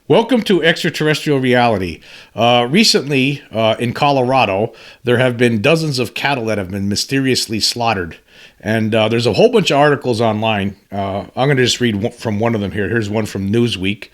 Welcome to Extraterrestrial Reality. Recently, in Colorado, there have been dozens of cattle that have been mysteriously slaughtered. And there's a whole bunch of articles online. I'm going to just read from one of them here. Here's one from Newsweek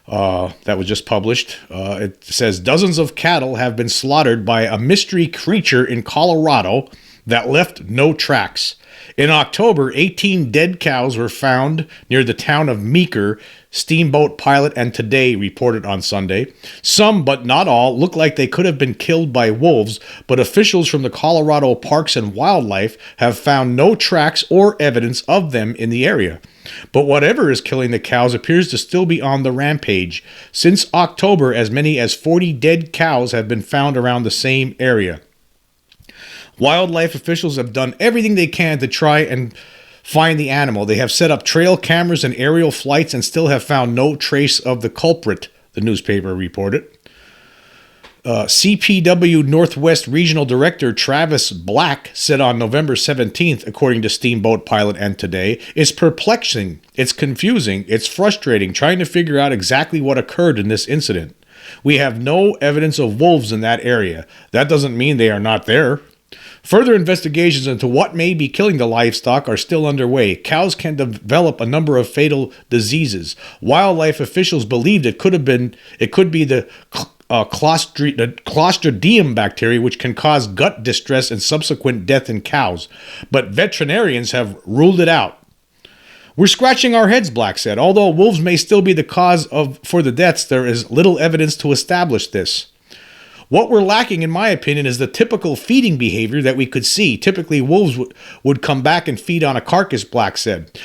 that was just published. It says, dozens of cattle have been slaughtered by a mystery creature in Colorado that left no tracks. In October, 18 dead cows were found near the town of Meeker, Steamboat Pilot and Today reported on Sunday. Some, but not all, look like they could have been killed by wolves, but officials from the Colorado Parks and Wildlife have found no tracks or evidence of them in the area. But whatever is killing the cows appears to still be on the rampage. Since October, as many as 40 dead cows have been found around the same area. Wildlife officials have done everything they can to try and find the animal. They have set up trail cameras and aerial flights and still have found no trace of the culprit, the newspaper reported. CPW Northwest Regional Director Travis Black said on November 17th, according to Steamboat Pilot and Today, it's perplexing, it's confusing, it's frustrating trying to figure out exactly what occurred in this incident. We have no evidence of wolves in that area. That doesn't mean they are not there. Further investigations into what may be killing the livestock are still underway. Cows can develop a number of fatal diseases. Wildlife officials believed it could be the Clostridium bacteria, which can cause gut distress and subsequent death in cows. But veterinarians have ruled it out. We're scratching our heads, Black said. Although wolves may still be the cause for the deaths, there is little evidence to establish this. What we're lacking, in my opinion, is the typical feeding behavior that we could see. Typically, wolves would come back and feed on a carcass, Black said.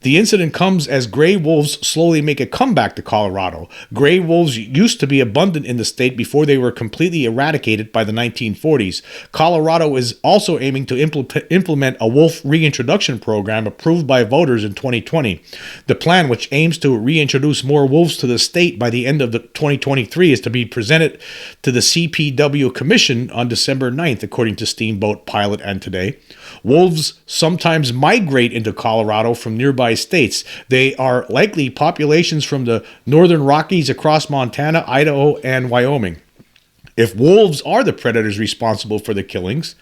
The incident comes as gray wolves slowly make a comeback to Colorado. Gray wolves used to be abundant in the state before they were completely eradicated by the 1940s. Colorado is also aiming to implement a wolf reintroduction program approved by voters in 2020. The plan, which aims to reintroduce more wolves to the state by the end of 2023, is to be presented to the CPW Commission on December 9th, according to Steamboat Pilot and Today. Wolves sometimes migrate into Colorado from nearby states. They are likely populations from the northern Rockies across Montana, Idaho, and Wyoming. If wolves are the predators responsible for the killings,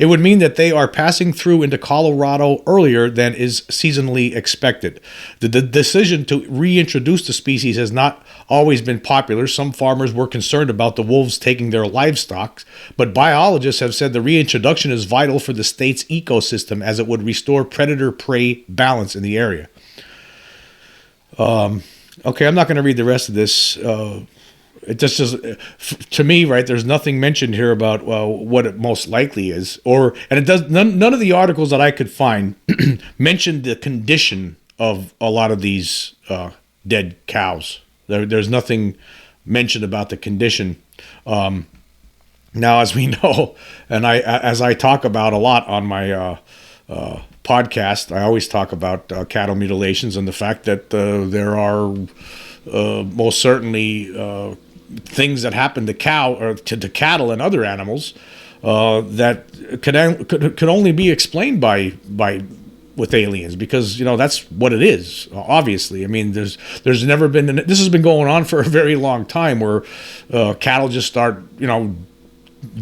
it would mean that they are passing through into Colorado earlier than is seasonally expected. The decision to reintroduce the species has not always been popular. Some farmers were concerned about the wolves taking their livestock, but biologists have said the reintroduction is vital for the state's ecosystem as it would restore predator-prey balance in the area. Okay, I'm not going to read the rest of this. It just to me, right? There's nothing mentioned here about what it most likely is, and it does. None of the articles that I could find mentioned the condition of a lot of these dead cows. There's nothing mentioned about the condition. Now, as we know, and as I talk about a lot on my podcast, I always talk about cattle mutilations and the fact that there are most certainly things that happen to cattle and other animals that could only be explained with aliens, because that's what it is. Obviously, I mean, there's never been, this has been going on for a very long time, where cattle just start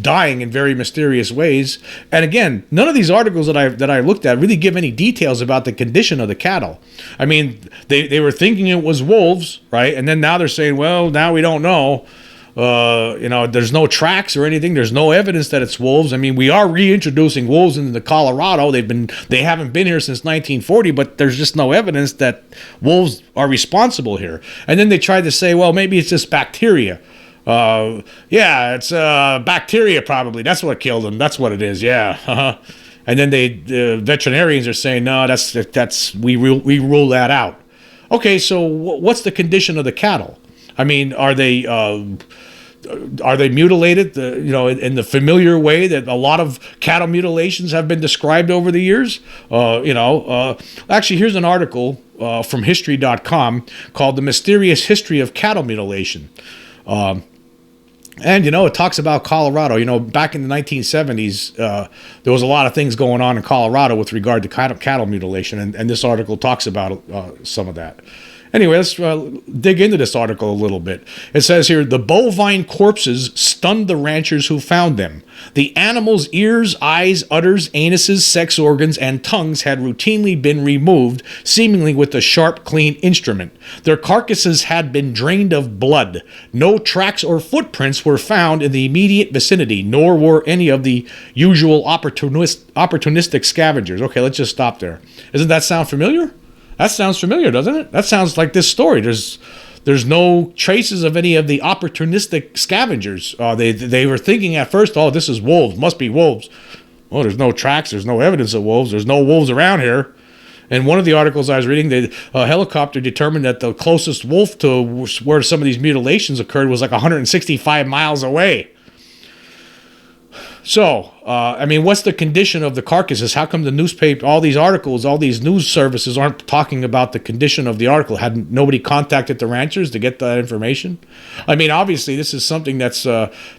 dying in very mysterious ways. And again, none of these articles that I looked at really give any details about the condition of the cattle. I mean, they were thinking it was wolves, right? And then now they're saying, well, now we don't know. There's no tracks or anything. There's no evidence that it's wolves. I mean, we are reintroducing wolves into Colorado. They haven't been here since 1940, but there's just no evidence that wolves are responsible here. And then they tried to say, well, maybe it's just bacteria. It's bacteria probably. That's what killed them. That's what it is. Yeah. Uh-huh. And then the veterinarians are saying, no, we rule that out. Okay, so what's the condition of the cattle? I mean, are they mutilated? In the familiar way that a lot of cattle mutilations have been described over the years. Actually, here's an article from History.com called "The Mysterious History of Cattle Mutilation." And, it talks about Colorado. Back in the 1970s, there was a lot of things going on in Colorado with regard to cattle mutilation. And this article talks about some of that. Anyway, let's dig into this article a little bit. It says here, the bovine corpses stunned the ranchers who found them. The animals' ears, eyes, udders, anuses, sex organs, and tongues had routinely been removed, seemingly with a sharp, clean instrument. Their carcasses had been drained of blood. No tracks or footprints were found in the immediate vicinity, nor were any of the usual opportunistic scavengers. Okay, let's just stop there. Doesn't that sound familiar? That sounds familiar, doesn't it? That sounds like this story. There's no traces of any of the opportunistic scavengers. They were thinking at first, oh, this is wolves, must be wolves. Well, there's no tracks, there's no evidence of wolves, there's no wolves around here. In one of the articles I was reading, a helicopter determined that the closest wolf to where some of these mutilations occurred was like 165 miles away. So, what's the condition of the carcasses? How come the newspaper, all these articles, all these news services aren't talking about the condition of the article? Had nobody contacted the ranchers to get that information? Obviously, this is something that's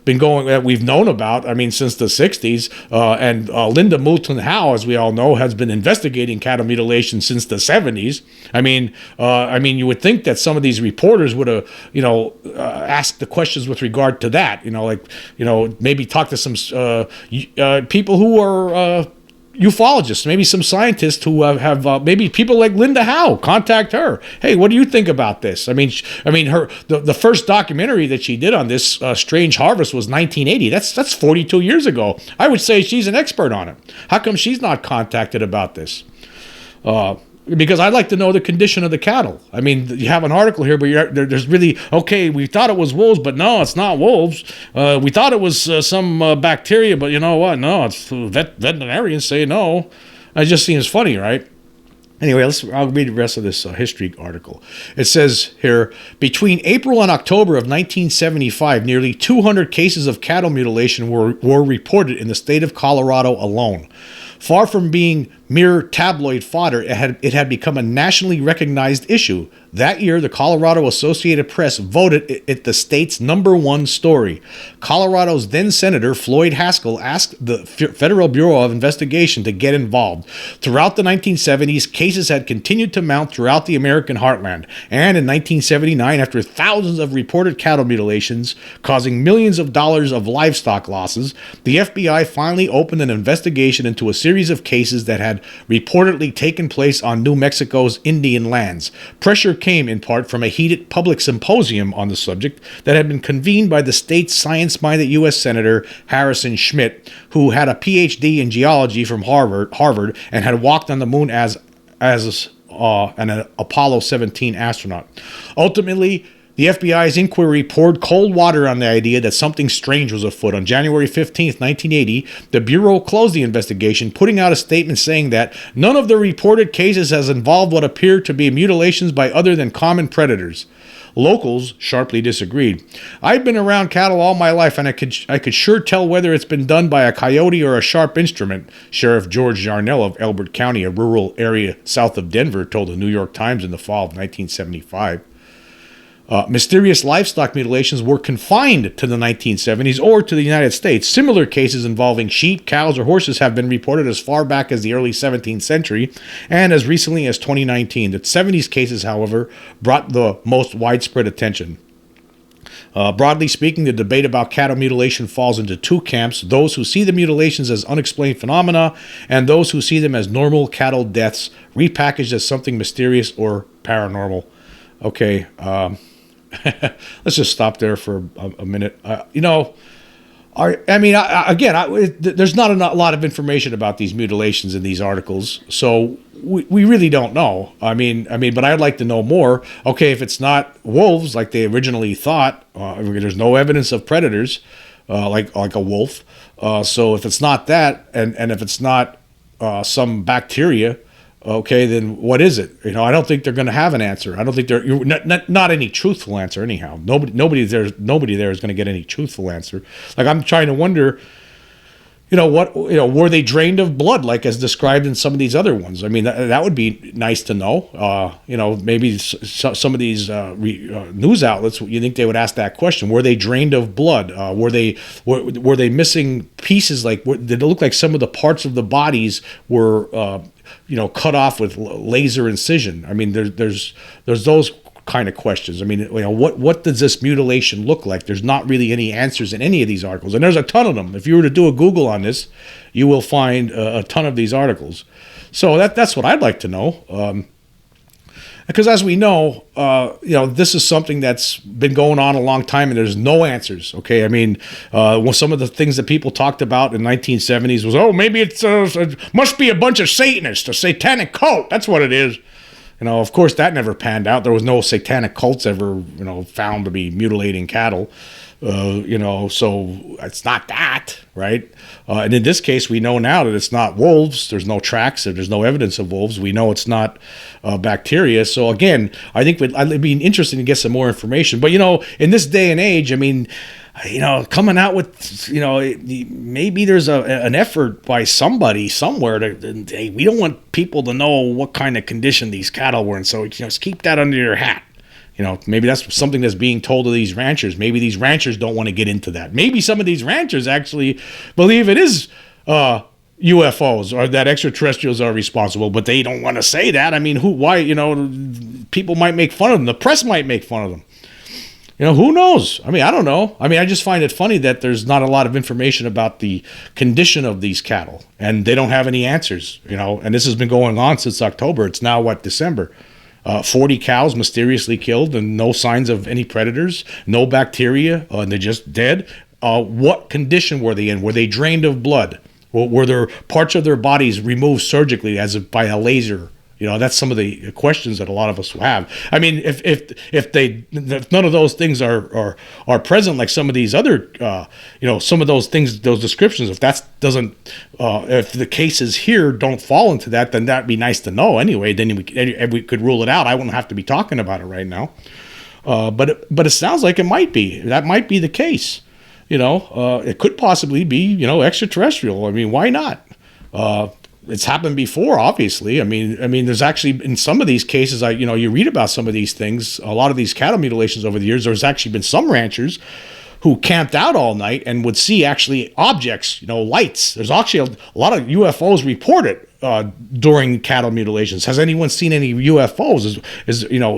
been going, that we've known about, since the 60s. And Linda Moulton Howe, as we all know, has been investigating cattle mutilation since the 70s. You would think that some of these reporters would have, asked the questions with regard to that. Maybe talk to some people who are ufologists, maybe some scientists who have maybe people like Linda Howe. Contact her. Hey, what do you think about this? The first documentary that she did on this strange harvest was 1980. That's 42 years ago. I would say she's an expert on it. How come she's not contacted about this? Because I'd like to know the condition of the cattle. You have an article here, but there's really, okay, we thought it was wolves, but no, it's not wolves. We thought it was some bacteria, but you know what? No, it's veterinarians say no. It just seems funny, right? Anyway, I'll read the rest of this history article. It says here, between April and October of 1975, nearly 200 cases of cattle mutilation were reported in the state of Colorado alone. Far from being mere tabloid fodder, it had become a nationally recognized issue. That year, the Colorado Associated Press voted it the state's #1 story. Colorado's then Senator Floyd Haskell asked the Federal Bureau of Investigation to get involved. Throughout the 1970s, cases had continued to mount throughout the American heartland. And in 1979, after thousands of reported cattle mutilations causing millions of dollars of livestock losses, the FBI finally opened an investigation into a series of cases that had reportedly taken place on New Mexico's Indian lands. Pressure came in part from a heated public symposium on the subject that had been convened by the state's science-minded U.S. Senator Harrison Schmitt, who had a Ph.D. in geology from Harvard and had walked on the moon as an Apollo 17 astronaut. Ultimately, the FBI's inquiry poured cold water on the idea that something strange was afoot. On January 15, 1980, the Bureau closed the investigation, putting out a statement saying that none of the reported cases has involved what appeared to be mutilations by other than common predators. Locals sharply disagreed. I've been around cattle all my life, and I could sure tell whether it's been done by a coyote or a sharp instrument, Sheriff George Yarnell of Elbert County, a rural area south of Denver, told the New York Times in the fall of 1975. Mysterious livestock mutilations were confined to the 1970s or to the United States. Similar cases involving sheep, cows, or horses have been reported as far back as the early 17th century and as recently as 2019. The 70s cases, however, brought the most widespread attention. Broadly speaking, the debate about cattle mutilation falls into two camps: those who see the mutilations as unexplained phenomena and those who see them as normal cattle deaths repackaged as something mysterious or paranormal. Okay, let's just stop there for a minute. There's not a lot of information about these mutilations in these articles, so we really don't know. But I'd like to know more. Okay, if it's not wolves like they originally thought, there's no evidence of predators like a wolf. So if it's not that, and if it's not some bacteria, okay, then what is it? I don't think they're going to have an answer. I don't think not any truthful answer anyhow. Nobody there is going to get any truthful answer. Like, I'm trying to wonder, were they drained of blood like as described in some of these other ones? That would be nice to know. Maybe some of these news outlets, you think they would ask that question? Were they drained of blood? Were they missing pieces? Did it look like some of the parts of the bodies were cut off with laser incision? There's those kind of questions. I mean, what does this mutilation look like? There's not really any answers in any of these articles, and there's a ton of them. If you were to do a Google on this, you will find a ton of these articles. So that's what I'd like to know. Because as we know, this is something that's been going on a long time, and there's no answers. Okay, I mean, some of the things that people talked about in 1970s was, maybe it must be a bunch of Satanists, a satanic cult. That's what it is. Of course, that never panned out. There was no satanic cults ever, found to be mutilating cattle. So it's not that, right? And in this case, we know now that it's not wolves. There's no tracks. There's no evidence of wolves. We know it's not bacteria. So again, I think it'd be interesting to get some more information. But, in this day and age, I mean, coming out with, maybe there's an effort by somebody somewhere to hey, we don't want people to know what kind of condition these cattle were in. So, just keep that under your hat. Maybe that's something that's being told to these ranchers. Maybe these ranchers don't want to get into that. Maybe some of these ranchers actually believe it is UFOs or that extraterrestrials are responsible, but they don't want to say that. I mean, why, people might make fun of them. The press might make fun of them. Who knows? I mean, I don't know. I mean, I just find it funny that there's not a lot of information about the condition of these cattle, and they don't have any answers, and this has been going on since October. It's now, December? 40 cows mysteriously killed and no signs of any predators, no bacteria, and they're just dead. What condition were they in? Were they drained of blood? Were there parts of their bodies removed surgically as if by a laser? That's some of the questions that a lot of us have. I mean, if none of those things are present, like some of these other, some of those things, those descriptions, if that doesn't, if the cases here don't fall into that, then that'd be nice to know anyway. Then we could rule it out. I wouldn't have to be talking about it right now. But it sounds like it might be. That might be the case. It could possibly be, extraterrestrial. I mean, why not? It's happened before, obviously. I mean, there's actually, in some of these cases, you read about some of these things, a lot of these cattle mutilations over the years, there's actually been some ranchers who camped out all night and would see actually objects, lights. There's actually a lot of UFOs reported during cattle mutilations. Has anyone seen any UFOs?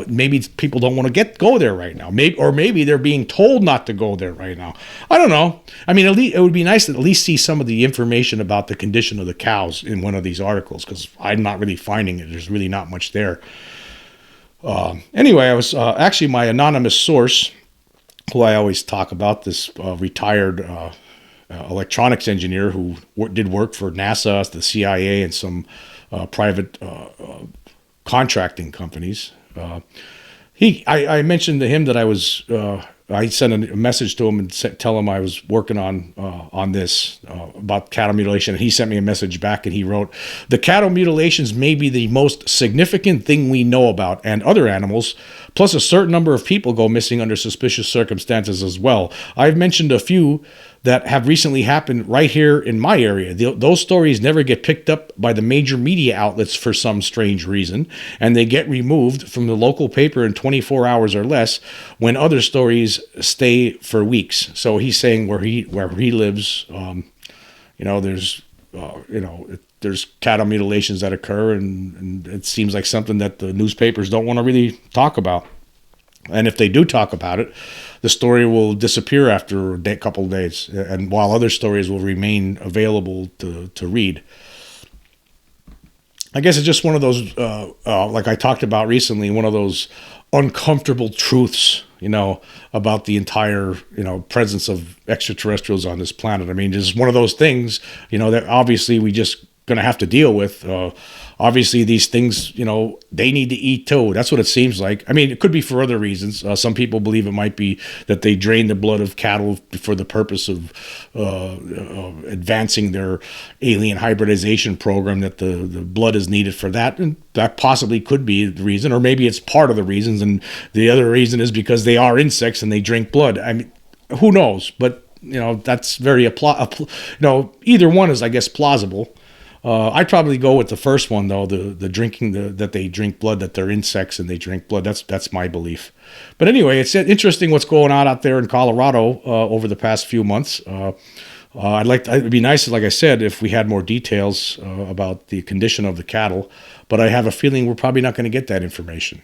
Maybe people don't want to go there right now. Maybe they're being told not to go there right now. I don't know. I mean, it would be nice to at least see some of the information about the condition of the cows in one of these articles, because I'm not really finding it. There's really not much there. Anyway, I was actually my anonymous source, who I always talk about, this retired electronics engineer who did work for NASA, the CIA, and some private contracting companies. I mentioned to him that I sent a message to him and tell him I was working on this about cattle mutilation, and he sent me a message back, and he wrote, "The cattle mutilations may be the most significant thing we know about, and other animals, plus a certain number of people go missing under suspicious circumstances as well. I've mentioned a few that have recently happened right here in my area. Those stories never get picked up by the major media outlets for some strange reason, and they get removed from the local paper in 24 hours or less, when other stories stay for weeks." So he's saying where he lives, there's cattle mutilations that occur, and it seems like something that the newspapers don't want to really talk about. And if they do talk about it, the story will disappear after a couple of days, and while other stories will remain available to read. I guess it's just one of those, like I talked about recently, one of those uncomfortable truths, about the entire, presence of extraterrestrials on this planet. I mean, it's one of those things, that obviously we just going to have to deal with. Obviously, these things, they need to eat too. That's what it seems like. I mean, it could be for other reasons. Some people believe it might be that they drain the blood of cattle for the purpose of advancing their alien hybridization program, that the blood is needed for that. And that possibly could be the reason, or maybe it's part of the reasons. And the other reason is because they are insects and they drink blood. I mean, who knows? But, that's very, either one is, I guess, plausible. I'd probably go with the first one, though, the drinking, that they drink blood, that they're insects and they drink blood. That's my belief. But anyway, it's interesting what's going on out there in Colorado over the past few months. It'd be nice, like I said, if we had more details about the condition of the cattle, but I have a feeling we're probably not going to get that information.